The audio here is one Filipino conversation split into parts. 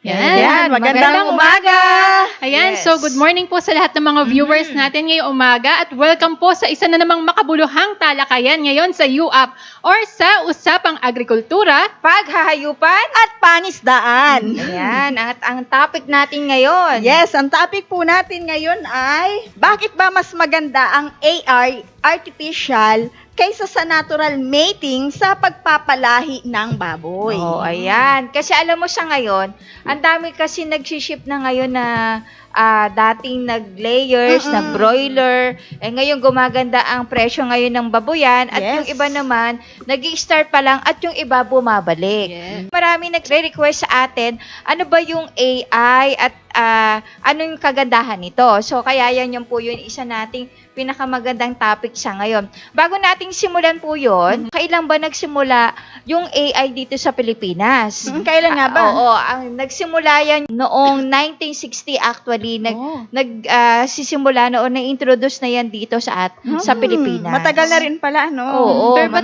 Yan, magandang umaga! Ayan, Yes. so good morning po sa lahat ng mga viewers natin ngayong umaga at welcome po sa isa na namang makabuluhang talakayan ngayon sa UAP or sa Usapang Agrikultura. Paghahayupan at panisdaan. Ayan, at ang topic natin ngayon. Yes, ang topic po natin ngayon ay bakit ba mas maganda ang AI, artificial, kaysa sa natural mating sa pagpapalahi ng baboy? Oh, ayan. Kasi alam mo sa ngayon, ang dami kasi nag-ship na ngayon na dating nag-layers, na broiler. Eh ngayon gumaganda ang presyo ngayon ng baboyan at Yes. yung iba naman nag-i-start pa lang at yung iba bumabalik. Yes. Marami nagre-request sa atin, ano ba yung AI at anong kagandahan nito? So kaya yan po yun isa nating pinakamagandang topic sa ngayon. Bago nating simulan po yun, kailan ba nagsimula yung AI dito sa Pilipinas? Kailan nga ba? Oo, ang nagsimula yan noong 1960 actually. Nagsisimula noon, na-introduce na yan dito sa Pilipinas. Matagal na rin pala, no? Oo. Pero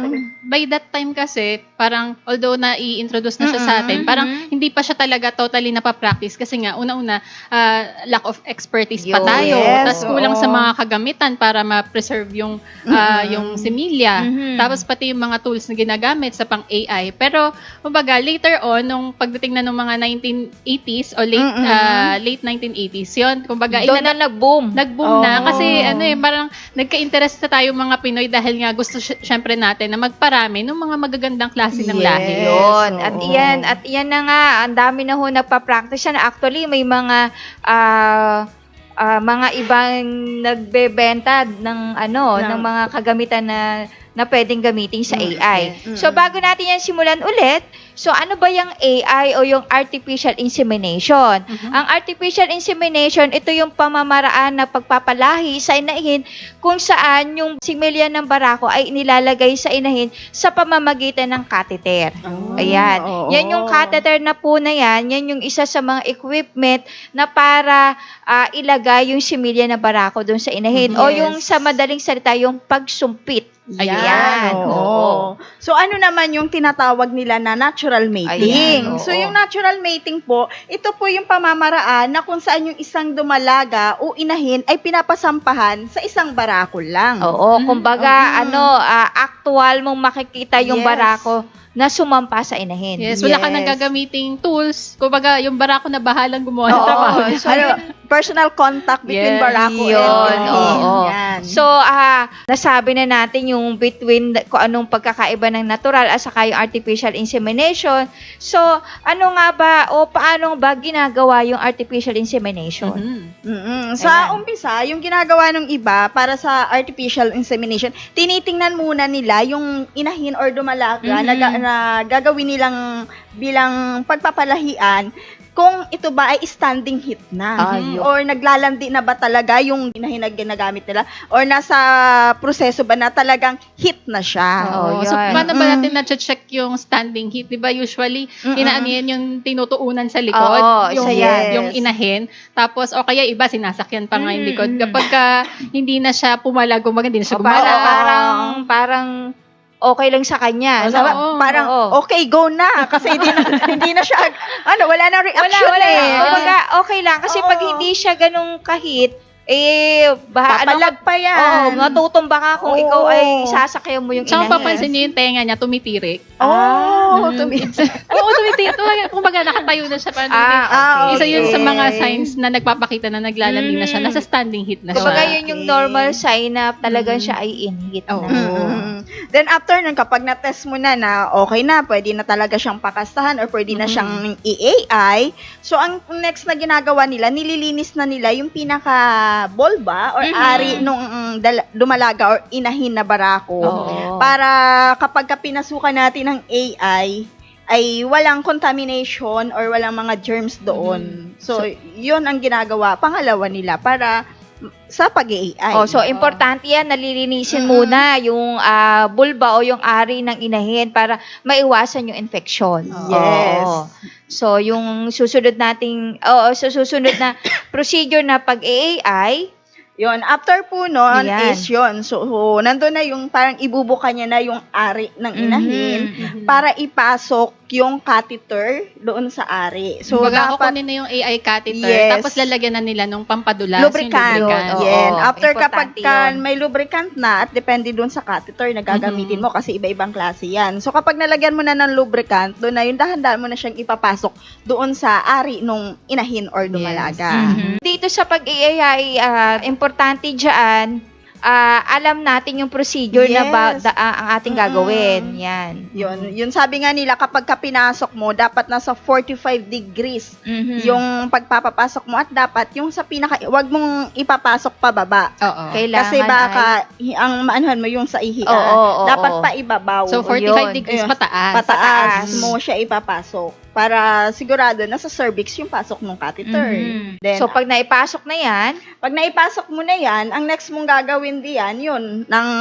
by that time kasi, parang although na-i-introduce na siya sa atin, parang hindi pa siya talaga totally napapractice kasi nga, una-una, lack of expertise pa Yun. tayo. Yes, Tapos kulang oo. sa mga kagamitan para ma-preserve yung similya. Tapos pati yung mga tools na ginagamit sa pang-AI. Pero, kumbaga, later on, nung pagdating na ng mga 1980s o late 1980s, yun, kumbaga, Doon na nag-boom. nag-boom na Oh. kasi parang nagka-interest na tayo mga Pinoy dahil nga gusto syempre natin na magparami ng mga magagandang klase ng Yes. lahi. Yun. oo. At iyan na nga, ang dami na ho nagpa-practice yan. Actually, may mga ibang nagbebenta ng ng mga kagamitan na pwedeng gamitin sa AI. So bago natin yan simulan ulit, so ano ba yung AI o yung artificial insemination? Ang artificial insemination, ito yung pamamaraan na pagpapalahi sa inahin kung saan yung similya ng barako ay nilalagay sa inahin sa pamamagitan ng catheter. Ayan. oo. Yan yung catheter na po na yan yung isa sa mga equipment na para ilagay yung similya ng barako doon sa inahin. O Yes. yung sa madaling salita, yung pagsumpit. Ayan. Oo. So, ano naman yung tinatawag nila na natural mating? Ayan, oo. So, yung natural mating po, ito po yung pamamaraan na kung saan yung isang dumalaga o inahin ay pinapasampahan sa isang barako lang. Oo, kumbaga, actual mong makikita yung Yes. barako na sumampa sa inahin. Yes, wala ka Yes. nang gagamiting tools. Kumbaga, yung barako na bahalang gumawa ng Oo. trabaho. So, Personal contact between Yes. barako Yun, and inahin. oo. Yan. So, nasabi na natin yung between kung anong pagkakaiba ng natural at saka yung artificial insemination. So, ano nga ba o paano ba ginagawa yung artificial insemination? Sa Ayan. umpisa, yung ginagawa ng iba para sa artificial insemination, tinitingnan muna nila yung inahin or dumalaga na gagawin nilang bilang pagpapalahian kung ito ba ay standing heat na Ayun. or naglalandi na ba talaga yung inahin na ginagamit nila or nasa proseso ba na talagang heat na siya. Oo, So, yan. paano ba natin na-check yung standing heat? Di ba usually, inaano yan yung tinutuunan sa likod, Oo, yung, isa yan. yung inahin. Tapos, o kaya iba, sinasakyan pa nga yung likod. Kapag hindi na siya pumalag, hindi na siya O, parang, gumalaw. parang okay lang sa kanya. Oo. Parang Oo. okay, go na kasi hindi na siya wala na reaction Wala eh. eh. Kumbaga, okay lang. Kasi Oo. pag hindi siya ganung kahit, Papalag pa yan. Oo, matutumba ka kung Oo. ikaw ay sasakyan mo yung Tsaka inahin. papansin niyo yung tenga niya, tumitirik. Oh, Oo, tumitirik. Kumbaga, nakatayo na siya. Parang okay. Isa yun sa mga signs na nagpapakita na naglalandi na siya. Nasa standing heat na siya. Kumbaga, yun yung normal sign na talagang siya ay in heat Oo. na. Then after nun, kapag na-test mo na okay na, pwede na talaga siyang pakastahan or pwede na siyang i-AI, so ang next na ginagawa nila, nililinis na nila yung pinaka-bolba or ari nung dumalaga or inahin na barako. Oo. Para kapag pinasukan natin ng AI, ay walang contamination or walang mga germs doon. So, yun ang ginagawa. Pangalawa nila para sa pag-AI. So importante yan, nalilinisin muna yung bulba o yung ari ng inahin para maiwasan yung infection. Yes. Oo. So yung susunod na procedure na pag-AI, Yun, after po nun Yan. is yun. So, nandun na yung parang ibubuka niya na yung ari ng inahin para ipasok yung catheter doon sa ari. So, Kumbaga, dapat kukunin na yung AI catheter, Yes. tapos lalagyan na nila nung pampadulas, lubricant. yung lubricant. Oo, Yan. After kapag importante yun. may lubricant na at depende doon sa catheter na gagamitin mo kasi iba-ibang klase yan. So, kapag nalagyan mo na ng lubricant, doon na yung dahan-dahan mo na siyang ipapasok doon sa ari nung inahin or dumalaga. Dito sa pag-AI, importante dyan, alam natin yung procedure na Yes. ang ating gagawin. Yan. Yun sabi nga nila kapag ka pinasok mo, dapat nasa 45 degrees yung pagpapapasok mo at dapat yung sa wag mong ipapasok pababa. Oo. Kailangan Kasi baka ang maanuhan mo yung sa ihian, Oo, dapat oo. pa ibabaw. So, yun. 45 degrees Ayun. pataas. Pataas mo siya ipapasok para sigurado na sa cervix yung pasok ng catheter. Then, So, pag naipasok na yan, pag naipasok mo na yan, ang next mong gagawin diyan, yun,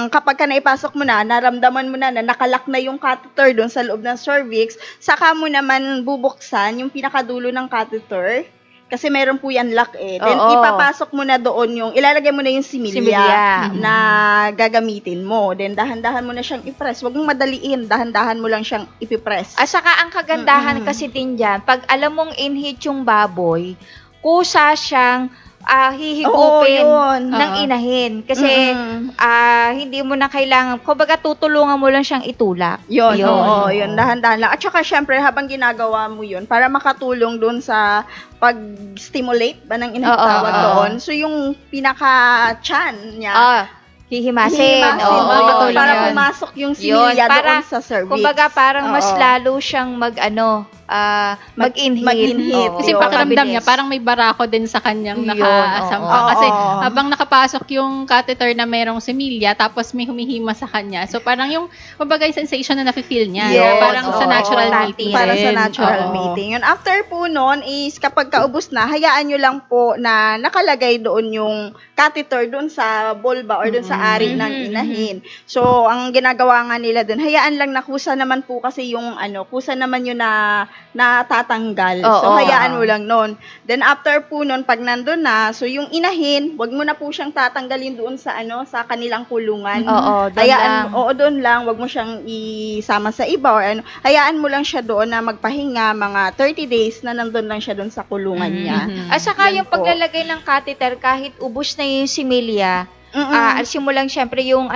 kapag ka naipasok mo na, naramdaman mo na nakalak na yung catheter doon sa loob ng cervix, saka mo naman bubuksan yung pinakadulo ng catheter, kasi meron po yan lock eh. Then, Oo. ipapasok mo na doon ilalagay mo na yung Similya. similya na gagamitin mo. Then, dahan-dahan mo na siyang i-press. Wag mong madaliin, dahan-dahan mo lang siyang ipipress. at saka ang kagandahan kasi din dyan, pag alam mong in-heat yung baboy, kusa siyang hihigupin yun. ng Oo. inahin. Kasi hindi mo na kailangan, kumbaga tutulungan mo lang siyang itulak. Yun, Yun. oo, yun, dahan-dahan lang. At saka, syempre, habang ginagawa mo yun, para makatulong dun sa pag-stimulate ba ng inatawag Oo. doon. So, yung pinaka-chan niya, Hihimasin. hihimasin Oo, mo yun yun. para Yun. pumasok yung Yun, similya para- doon sa cervix. Kumbaga parang mas Oo. lalo siyang mag-inhale. mag-inhale. Oo, Kasi Yun. pakiramdam mabilis. niya, parang may barako din sa kanyang Yun, nakasampa. oo. Kasi Oo. habang nakapasok yung catheter na merong similya, tapos may humihima sa kanya. So parang yung, kumbaga yung sensation na nafe-feel niya. Yun, Parang sa oo. natural Oo. mating. Para sa din. natural Oo. mating. Yun. After po nun is kapag kaubos na, hayaan nyo lang po na nakalagay doon yung catheter doon sa vulva or doon sa ari ng inahin. So, ang ginagawa nga nila doon, hayaan lang na kusa naman po kasi yung kusa naman yun na natatanggal. So, Oo. hayaan mo lang noon. Then, after po nun, pag nandun na, so yung inahin, wag mo na po siyang tatanggalin doon sa sa kanilang kulungan. Oo, doon lang. Doon lang, wag mo siyang isama sa iba or hayaan mo lang siya doon na magpahinga mga 30 days na nandun lang siya doon sa kulungan niya. At saka Yun yung po. paglalagay ng catheter, kahit ubos na yung similya, alisin mo lang syempre yung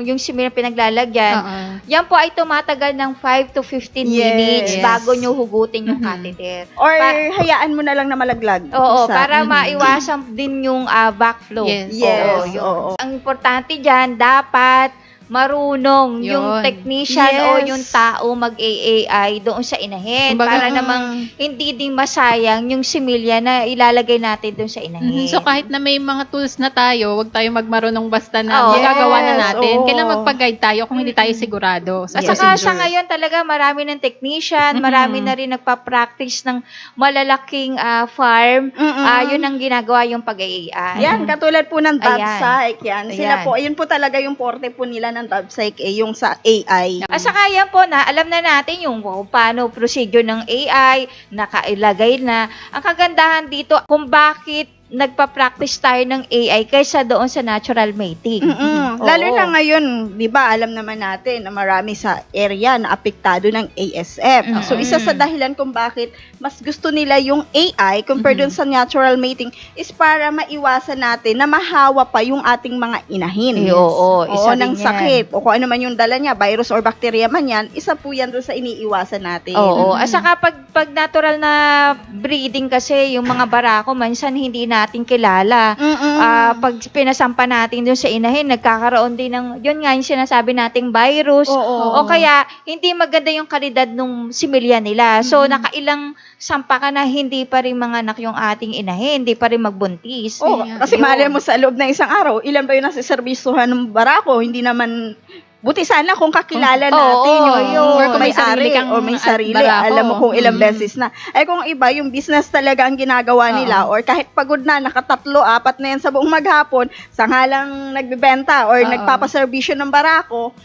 yung similya pinaglalagyan. Oo. Yan po ay tumatagal ng 5 to 15 Yes. minutes bago nyo hugutin yung catheter. Or hayaan mo na lang na malaglag. Oo, Sa- para maiwasan din yung backflow. Yes. Yes, Oo, yun. oo. Ang importante dyan, dapat marunong yung Yun. technician Yes. o yung tao mag-AI doon sa inahin Kumbaga, para namang hindi din masayang yung similya na ilalagay natin doon sa inahin. So kahit na may mga tools na tayo, wag tayo magmarunong basta na Oo. magagawa na Yes, natin. oo. Kailangan magpag-guide tayo kung hindi tayo sigurado sa At saka procedure. sa ngayon talaga marami ng technician, marami na rin nagpa-practice ng malalaking farm. Yun ang ginagawa yung pag-AI. Yan, katulad po ng Ayan. DubPsych. Yan. Sila Ayan. po, ayun po talaga yung forte po nila ng DubPsych, yung sa AI. At saka yan po na, alam na natin yung kung paano procedure ng AI, nakailagay na. Ang kagandahan dito, kung bakit nagpa-practice tayo ng AI kaysa doon sa natural mating. Lalo Oo. na ngayon, di ba, alam naman natin na marami sa area na apektado ng ASF. So, isa sa dahilan kung bakit mas gusto nila yung AI compared dun sa natural mating is para maiwasan natin na mahawa pa yung ating mga inahin. Oo, isa ng rin yan. sakit. O kung ano man yung dala niya, virus or bacteria man yan, isa po yan dun sa iniiwasan natin. Oo. At saka pag natural na breeding kasi, yung mga barako, minsan hindi natin kilala. Pag pinasampa natin dun sa inahin, nagkakaroon din ng, yun nga yung sinasabi nating virus. Oo. O kaya, hindi maganda yung kalidad nung similya nila. So, nakailang sampa ka na hindi pa rin manganak yung ating inahin, hindi pa rin magbuntis. Oh, kasi Yun. malay mo sa loob ng isang araw, ilan ba yung nasiservisuhan ng barako? Hindi naman Buti sana kung kakilala Oo, natin yung yun. Or kung may may-ari sarili kang o may sarili. barako. Alam mo kung ilang Mm. beses na. Ay kung iba, yung business talaga ang ginagawa nila or kahit pagod na, nakatatlo, apat na yan sa buong maghapon, sa ngalang nagbebenta or Oo. nagpapaservisyo ng barako,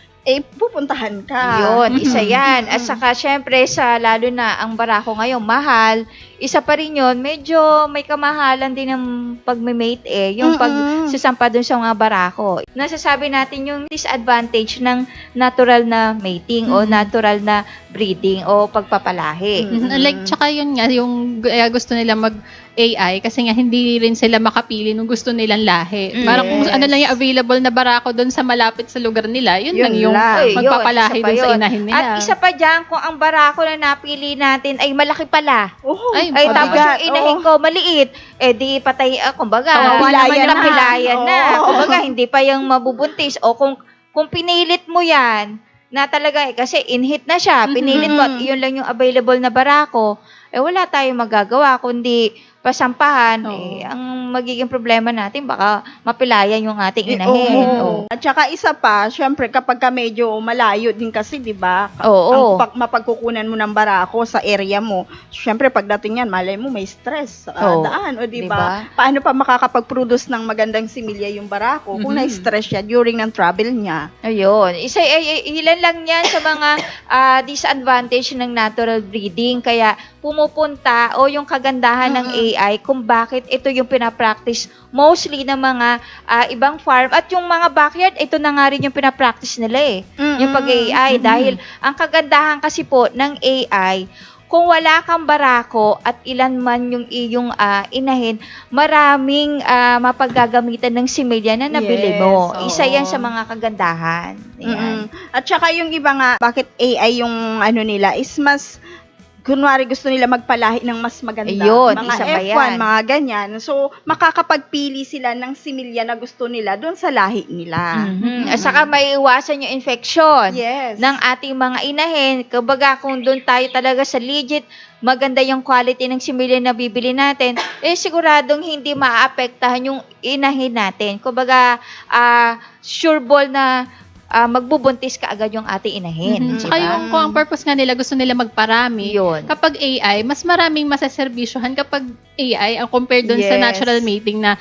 pupuntahan ka. Yun, isa yan. At saka, syempre, lalo na ang barako ngayon, mahal. Isa pa rin yun, medyo may kamahalan din ng pagme-mate yung pagsasampa dun sa mga barako. Nasasabi natin yung disadvantage ng natural na mating o natural na breeding o pagpapalahi. Like, tsaka yun nga, yung gusto nila mag-AI kasi nga hindi rin sila makapili nung gusto nilang lahi. Parang kung ano lang yung available na barako doon sa malapit sa lugar nila, yun lang yung magpapalahi Yun, isa pa doon sa yun. inahin nila. At isa pa dyan, kung ang barako na napili natin ay malaki pala, Oh, ay tapos mabigat, yung inahin ko maliit, di patay, kumbaga, Kawawalan na. napilayan na. Oo. Kumbaga, hindi pa yung mabubuntis. O kung pinilit mo yan, na talaga, kasi in-hit na siya, pinilit mo at yun lang yung available na barako, wala tayong magagawa, kundi pasampahan, ang magiging problema natin, baka mapilayan yung ating inahin. Oo. At saka isa pa, syempre kapag ka medyo malayo din kasi, 'di ba? Oo. Ang mapagkukunan mo ng barako sa area mo. Syempre pagdating yan, malay mo may stress sa daan, o 'di ba? Paano pa makakapag-produce ng magandang similya yung barako kung na-stress siya during ng travel niya? Ayun. Ilan lang yan sa mga disadvantage ng natural breeding. Kaya pumupunta o yung kagandahan ng AI kung bakit ito yung pinapractice mostly ng mga ibang farm. At yung mga backyard, ito na nga rin yung pinapractice nila yung pag-AI. Dahil ang kagandahan kasi po ng AI, kung wala kang barako at ilan man yung iyong inahin, maraming mapaggagamitan ng similya na nabili mo. Yes, Isa yan oo. sa mga kagandahan. Ayan. At saka yung iba nga, bakit AI yung ano nila is mas kunwari gusto nila magpalahi ng mas maganda. Ayun, mga isa pa F1, yan. mga ganyan. So, makakapagpili sila ng similya na gusto nila doon sa lahi nila. At saka maiiwasan yung infection Yes. ng ating mga inahin. Kumbaga, kung doon tayo talaga sa legit, maganda yung quality ng similya na bibili natin, siguradong hindi maaapektahan yung inahin natin. Kumbaga, sure ball na magbubuntis ka agad yung ating inahin. Tsaka diba? yung kung ang purpose nga nila, gusto nila magparami. Yun. Kapag AI, mas maraming masaservisyohan kapag AI ang compared doon sa Yes. natural mating na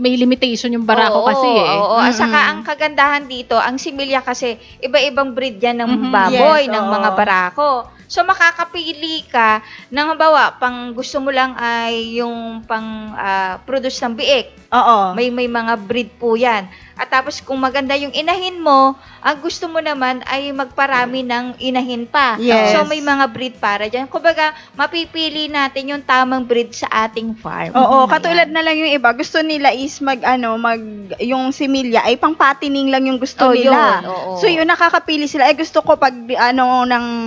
may limitation yung barako kasi Oo. At saka ang kagandahan dito, ang similya kasi, iba-ibang breed yan ng baboy, Yes, ng oo. mga barako. So, makakapili ka ng halimbawa, pang gusto mo lang ay yung pang produce ng biik. Oo. May mga breed po yan. At tapos kung maganda yung inahin mo, ang gusto mo naman ay magparami ng inahin pa. Yes. So may mga breed para dyan. Kumbaga, mapipili natin yung tamang breed sa ating farm. Oo, Ayan. katulad na lang yung iba, gusto nila is yung similya ay pang patining lang yung gusto nila. Yun, oo. So yun, nakakapili sila. Gusto ko pag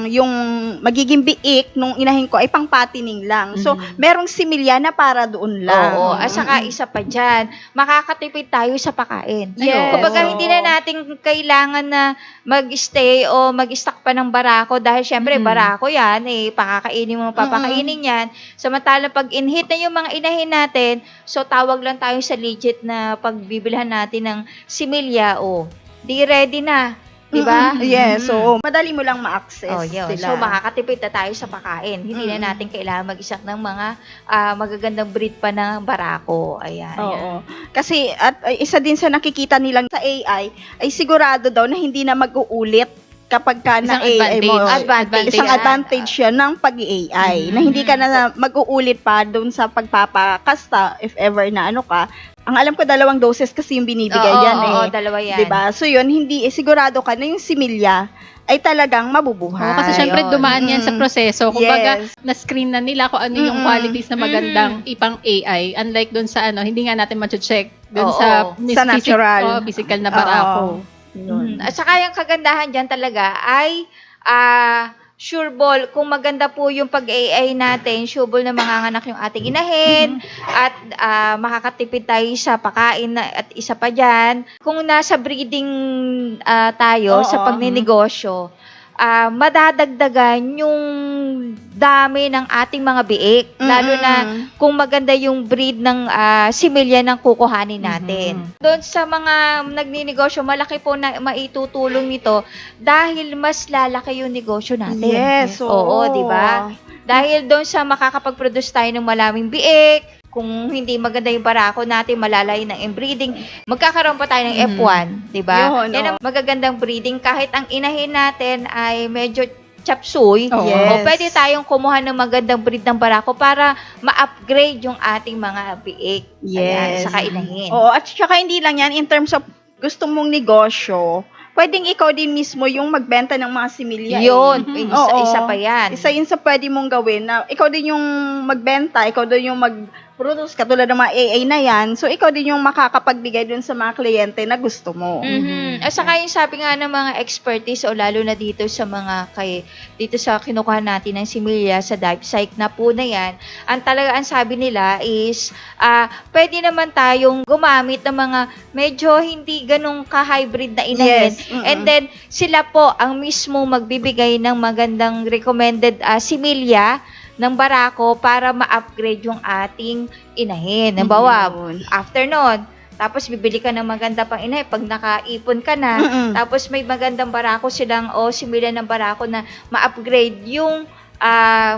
yung magiging biik nung inahin ko ay pang patining lang. So, merong similya na para doon lang. Oo. At saka isa pa dyan, makakatipid tayo sa pakain. Yes. Kumbaga, Oo. hindi na natin kailangan na mag-stay o mag-stock pa ng barako dahil syempre, barako yan, pakakainin mo, papakainin yan. Samantalang pag in-hit na yung mga inahin natin, so tawag lang tayo sa legit na pagbibilhan natin ng similya, di ready na. Diba? Yes, so madali mo lang ma-access Yun. sila. So, makakatipid na tayo sa pakain. Hindi na natin kailangan mag-isak ng mga magagandang breed pa ng barako. Ayan. Oo. Kasi isa din sa nakikita nilang sa AI ay sigurado daw na hindi na mag-uulit kapag ka na Isang AI mo. advantage. Isang yan. advantage yan ng pag-AI. Na hindi ka na mag-uulit pa doon sa pagpapakasta if ever na ka. Ang alam ko 2 doses kasi yung binibigay yan Oo, 2 yan. Diba? So yun, hindi sigurado ka na yung similya ay talagang mabubuhay. Kasi syempre Ayun. dumaan yan sa proseso. Kumbaga, Yes. na-screen na nila kung ano yung qualities na magandang ipang AI. Unlike doon sa hindi nga natin ma-check doon Oo. sa natural. physical na barako. Yun. At saka yung kagandahan dyan talaga ay sure ball, kung maganda po yung pag-AI natin, sure ball na manganganak yung ating inahin at makakatipid tayo sa pakain at isa pa dyan. Kung nasa breeding tayo Oo. sa pagninegosyo, madadagdagan yung dami ng ating mga biik. Lalo na kung maganda yung breed ng similya ng kukuhanin natin. Doon sa mga nagninegosyo, malaki po na maitutulong nito dahil mas lalaki yung negosyo natin. Yes, Oo, di ba? Dahil doon sa makakapag-produce tayo ng maraming biik, kung hindi maganda yung barako natin, malalay ng inbreeding, magkakaroon pa tayo ng F1, di ba? Yun, Yan ang magagandang breeding. Kahit ang inahin natin ay medyo chapsuy, Yes. o pwede tayong kumuha ng magandang breed ng barako para ma-upgrade yung ating mga biik. Ayan, Yes. saka inahin. Oo, at saka hindi lang yan, in terms of gusto mong negosyo, pwedeng ikaw din mismo yung magbenta ng mga similya. Yun, Oo. isa pa yan. Isa yun sa pwede mong gawin na ikaw din yung magbenta, ikaw din yung mag-produce, katulad ng mga AA na yan. So, ikaw din yung makakapagbigay dun sa mga kliyente na gusto mo. At saka yung sabi nga ng mga expertise o lalo na dito sa dito sa kinukuha natin ng similya sa dive psych na po na yan, ang sabi nila is pwede naman tayong gumamit ng mga medyo hindi ganong ka-hybrid na inahin. Yes. And then sila po ang mismo magbibigay ng magandang recommended similya ng barako para ma-upgrade yung ating inahin. Halimbawa, Yun. after nun, tapos bibili ka ng maganda pang inahin pag nakaipon ka na, tapos may magandang barako silang o similya ng barako na ma-upgrade yung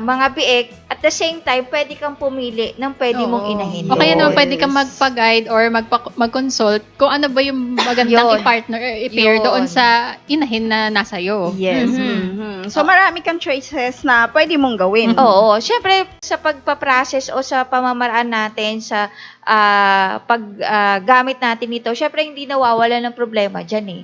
mga biik. At the same time, pwede kang pumili ng pwede mong inahin. O kaya naman Yes. pwede kang magpa-guide or mag-consult kung ano ba yung magandang Yun. i-partner or i-pair Yun. doon sa inahin na nasa iyo. Yes. So, marami kang choices na pwede mong gawin. Oo. Siyempre, sa pagpaprocess o sa pamamaraan natin sa paggamit natin ito, syempre hindi nawawala ng problema dyan eh.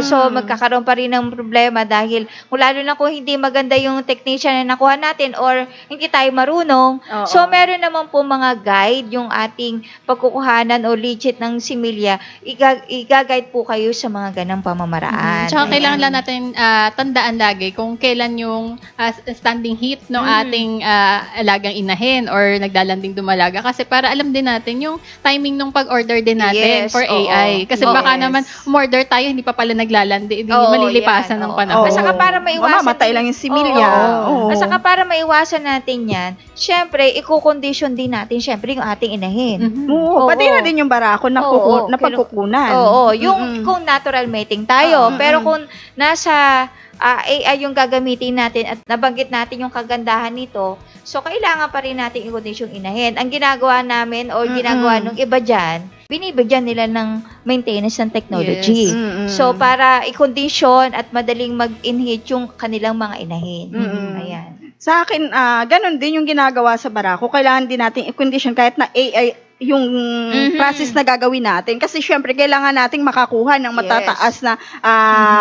So, magkakaroon pa rin ng problema dahil lalo na kung hindi maganda yung technician na nakuha natin or hindi tayo marunong. Oo. So, meron naman po mga guide yung ating pagkukuhanan o legit ng similya. Iga-guide po kayo sa mga ganang pamamaraan. Tsaka kailangan lang natin tandaan lagi kung kailan yung standing heat ng ating alagang inahin or naglalanding dumalaga. Kasi para alam din natin yung timing ng pag-order din natin Yes, for oo. AI. Kasi baka naman umorder tayo, hindi pa pala naglalandi. Hindi malilipasan ng panahon. At saka para maiwasan mamamatay lang yung similya. Oo. At saka para maiwasan natin yan, syempre, i-condition din natin syempre yung ating inahin. Oo, Oo. pati na din yung barako na, Oo, na pagkukunan. Oo, yung kung natural mating tayo. Pero kung nasa AI yung gagamitin natin at nabanggit natin yung kagandahan nito, so kailangan pa rin natin i-condition inahin. Ang ginagawa namin o ginagawa ng iba dyan, binibigyan nila ng maintenance ng technology. Yes. So, para i-condition at madaling mag-inhit yung kanilang mga inahin. Ayan. Sa akin, ganun din yung ginagawa sa barako. Kailangan din natin i-condition kahit na AI yung process na gagawin natin. Kasi syempre, kailangan nating makakuha ng matataas na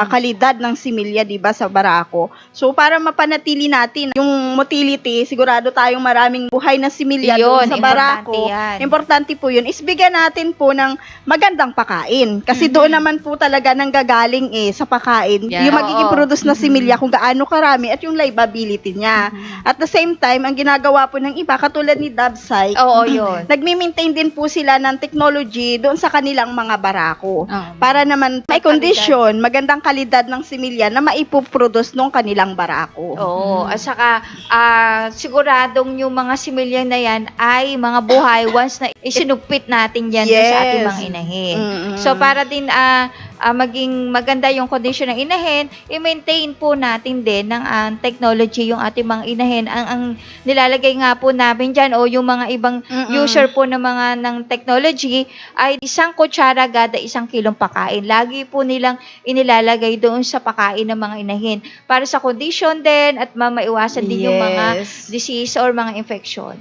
kalidad ng similya, diba, sa barako. So, para mapanatili natin yung motility, sigurado tayong maraming buhay na similya doon sa barako. Importante po yun. Isbigyan natin po ng magandang pakain. Kasi doon naman po talaga nanggagaling sa pakain. Yeah. Yung magiging produce na similya kung gaano karami at yung liability niya. At the same time, ang ginagawa po ng iba, katulad ni Dabsai, Oo, yun. nagmi-maintain din po sila ng technology doon sa kanilang mga barako. Oo. Para naman may condition, magandang kalidad ng similya na maipoproduce nung kanilang barako. Oo. At saka, siguradong yung mga similya na yan ay mga buhay once na isinugpit natin yan sa ating mga inahin. So, para din maging maganda yung condition ng inahin, i-maintain po natin din ng technology yung ating mga inahin. Ang nilalagay nga po namin dyan o yung mga ibang user po ng mga ng technology ay 1 kutsara kada 1 kilong pakain. Lagi po nilang inilalagay doon sa pakain ng mga inahin para sa condition din at maiwasan din yung mga disease or mga infection.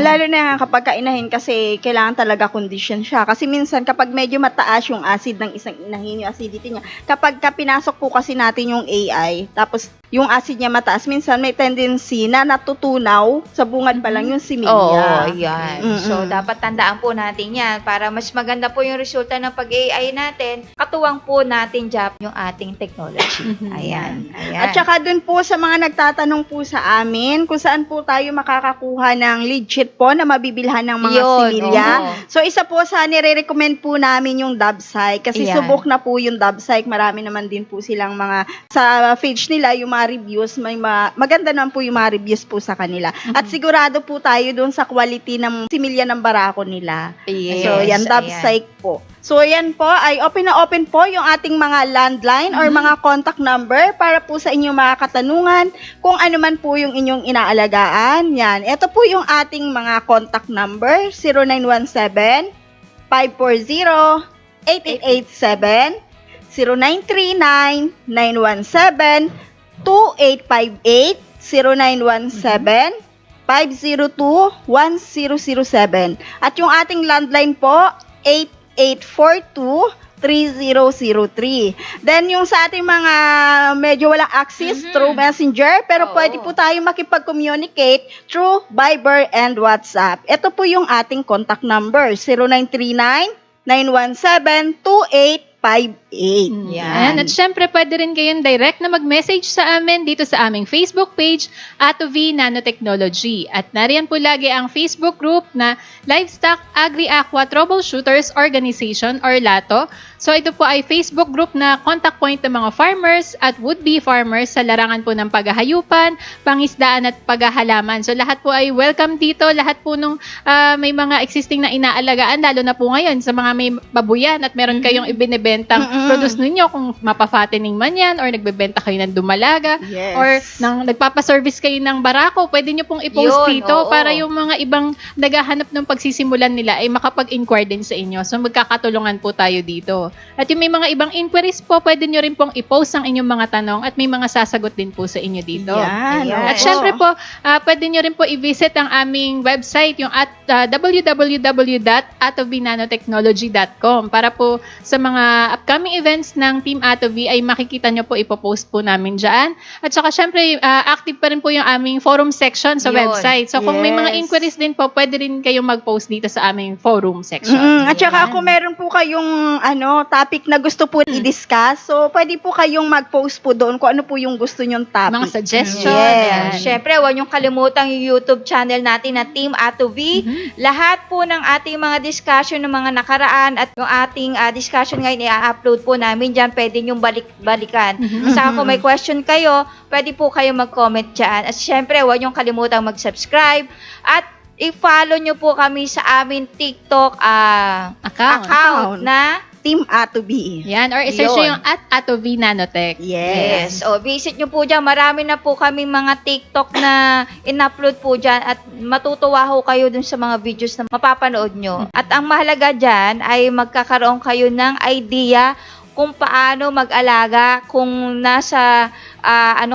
Lalo na kapag kainahin kasi kailangan talaga condition siya. Kasi minsan kapag medyo mataas yung acid ng isang inahin, yung acidity niya, kapag pinasok po kasi natin yung AI, tapos yung acid niya mataas, minsan may tendency na natutunaw sa bungad pa lang yung similya. Oo, yan. So, dapat tandaan po natin yan para mas maganda po yung resulta ng pag-AI natin, katuwang po natin dyan yung ating technology. Ayan. At saka dun po sa mga nagtatanong po sa amin, kung saan po tayo makakakuha ng legit po na mabibilhan ng mga similya. So, isa po sa nire-recommend po namin yung Dabsai kasi Ayan. subok na mura po yung Dubsike. Marami naman din po silang mga, sa page nila, yung mga reviews, maganda naman po yung mga reviews po sa kanila. At sigurado po tayo doon sa quality ng similya ng barako nila. Yes, So, yan, Dubsike po. So, yan po, ay open na open po yung ating mga landline or mga contact number para po sa inyong mga katanungan kung ano man po yung inyong inaalagaan. Yan. Ito po yung ating mga contact number, 0917-540-8887, 0939-917-2858, 0917-502-1007. At yung ating landline po, 8842-3003. Then, yung sa ating mga medyo walang access through Messenger, pero pwede po tayo makipag-communicate through Viber and WhatsApp. Ito po yung ating contact number, 0939-917-2858. Yan. At syempre, pwede rin kayong direct na mag-message sa amin dito sa aming Facebook page, Atovi Nanotechnology. At nariyan po lagi ang Facebook group na Livestock Agri-Aqua Troubleshooters Organization or LATO. So ito po ay Facebook group na contact point ng mga farmers at would-be farmers sa larangan po ng paghahayupan, pangisdaan at paghahalaman. So lahat po ay welcome dito. Lahat po nung may mga existing na inaalagaan, lalo na po ngayon sa mga may babuyan at meron kayong ibinebentang produce ninyo kung mapafattening man yan or nagbebenta kayo ng dumalaga or nagpapaservice kayo ng barako, pwede nyo pong i-post dito para yung mga ibang naghahanap ng pagsisimulan nila ay makapag-inquire din sa inyo. So magkakatulungan po tayo dito. At yung may mga ibang inquiries po, pwede nyo rin pong i-post ang inyong mga tanong at may mga sasagot din po sa inyo dito. At syempre po, pwede nyo rin po i-visit ang aming website, yung at www.atovinanotechnology.com para po sa mga upcoming events ng Team Atovi ay makikita nyo po, ipopost po namin dyan. At saka syempre, active pa rin po yung aming forum section sa website. So kung may mga inquiries din po, pwede rin kayong mag-post dito sa aming forum section. At saka kung meron po kayong topic na gusto po i-discuss, so pwede po kayong mag-post po doon kung ano po yung gusto nyong topic. Mga suggestion. Yes. Syempre, huwag niyong kalimutang yung YouTube channel natin na Team Atovi. Lahat po ng ating mga discussion ng mga nakaraan at yung ating discussion ngayon i-upload po namin dyan. Pwede niyong balikan. Saka kung may question kayo, pwede po kayo mag-comment dyan. At syempre, huwag niyong kalimutang mag-subscribe at i-follow niyo po kami sa aming TikTok account na Team Atovi. Yan, or i-search nyo yung at Atovi Nanotech. Yes. O, visit nyo po dyan. Marami na po kami mga TikTok na in-upload po dyan at matutuwa ho kayo dun sa mga videos na mapapanood nyo. At ang mahalaga dyan ay magkakaroon kayo ng idea kung paano mag-alaga kung nasa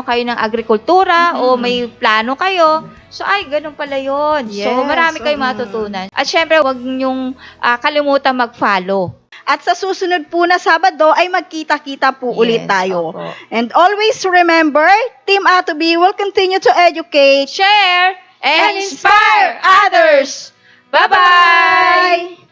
kayo ng agrikultura o may plano kayo. So, ganun pala yun. Yes. So, marami kayong matutunan. At syempre, huwag nyong kalimutan mag-follow. At sa susunod po na Sabado ay magkita-kita po ulit tayo. Opo. And always remember, Team Atovi will continue to educate, Share and inspire others. Bye-bye!